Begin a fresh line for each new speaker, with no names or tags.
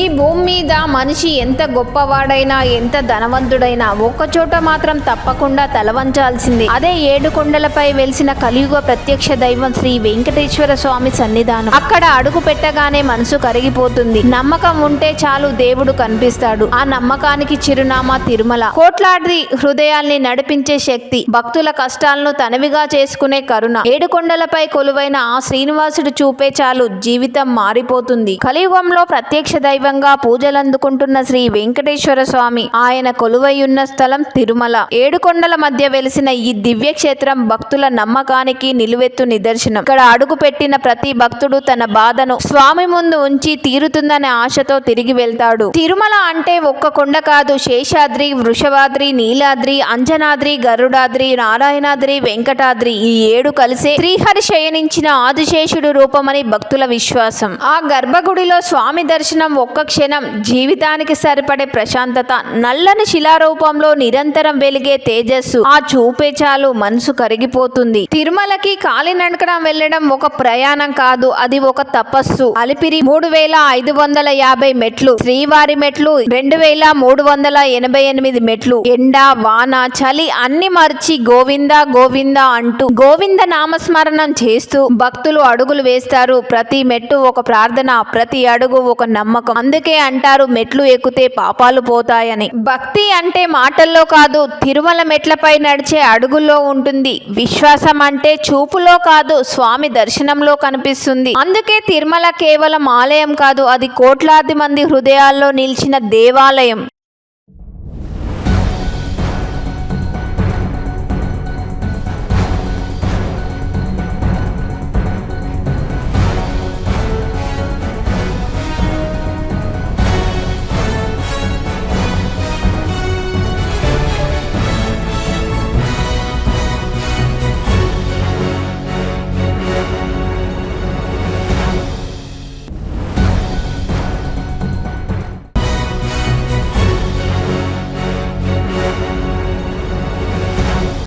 ఈ భూమి మీద మనిషి ఎంత గొప్పవాడైనా ఎంత ధనవంతుడైనా ఒక్కచోట మాత్రం తప్పకుండా తలవంచాల్సింది. అదే 7 కొండలపై వెలిసిన కలియుగ ప్రత్యక్ష దైవం శ్రీ వెంకటేశ్వర స్వామి సన్నిధానం. అక్కడ అడుగు పెట్టగానే మనసు కరిగిపోతుంది. నమ్మకం ఉంటే చాలు దేవుడు కనిపిస్తాడు. ఆ నమ్మకానికి చిరునామా తిరుమల. కోట్లాది హృదయాల్ని నడిపించే శక్తి, భక్తుల కష్టాలను తనవిగా చేసుకునే కరుణ. 7 కొండలపై కొలువైన ఆ శ్రీనివాసుడు చూపే చాలు జీవితం మారిపోతుంది. కలియుగంలో ప్రత్యక్ష దైవంగా పూజలందుకుంటున్న శ్రీ వెంకటేశ్వర స్వామి, ఆయన కొలువై ఉన్న స్థలం తిరుమల. 7 కొండల మధ్య వెలిసిన ఈ దివ్య క్షేత్రం భక్తుల నమ్మకానికి నిలువెత్తు నిదర్శనం. ఇక్కడ అడుగు పెట్టిన ప్రతి భక్తుడు తన బాధను స్వామి ముందు ఉంచి తీరుతుందనే ఆశతో తిరిగి వెళ్తాడు. తిరుమల అంటే ఒక్క కొండ కాదు, శేషాద్రి, వృషభాద్రి, నీలాద్రి, అంజనాద్రి, గరుడాద్రి, నారాయణాద్రి, వెంకటాద్రి, ఈ 7 కలిసే శ్రీహరి శయనించిన ఆదిశేషుడు రూపమని భక్తుల విశ్వాసం. ఆ గర్భగుడిలో స్వామి దర్శనం ఒక్క క్షణం, జీవితానికి సరిపడే ప్రశాంతత. నల్లని శిలారూపంలో నిరంతరం వెలిగే తేజస్సు, ఆ చూపే చాలు మనసు కరిగిపోతుంది. తిరుమలకి కాలినడకన వెళ్లడం ఒక ప్రయాణం కాదు, అది ఒక తపస్సు. అలిపిరి 3550 మెట్లు, శ్రీవారి మెట్లు 2388 మెట్లు. ఎండ, వాన, చలి అన్ని మర్చి గోవింద గోవింద అంటూ గోవింద నామస్మరణం చేస్తూ భక్తులు అడుగులు వేస్తారు. ప్రతి మెట్టు ఒక ప్రార్థన, ప్రతి అడుగు ఒక నమ్మకం. అందుకే అంటారు మెట్లు ఎక్కితే పాపాలు పోతాయని. భక్తి అంటే మాటల్లో కాదు, తిరుమల మెట్లపై నడిచే అడుగుల్లో ఉంటుంది. విశ్వాసం అంటే చూపులో కాదు, స్వామి దర్శనంలో కనిపిస్తుంది. అందుకే తిరుమల కేవలం ఆలయం కాదు, అది కోట్లాది మంది హృదయాల్లో నిలిచిన దేవాలయం.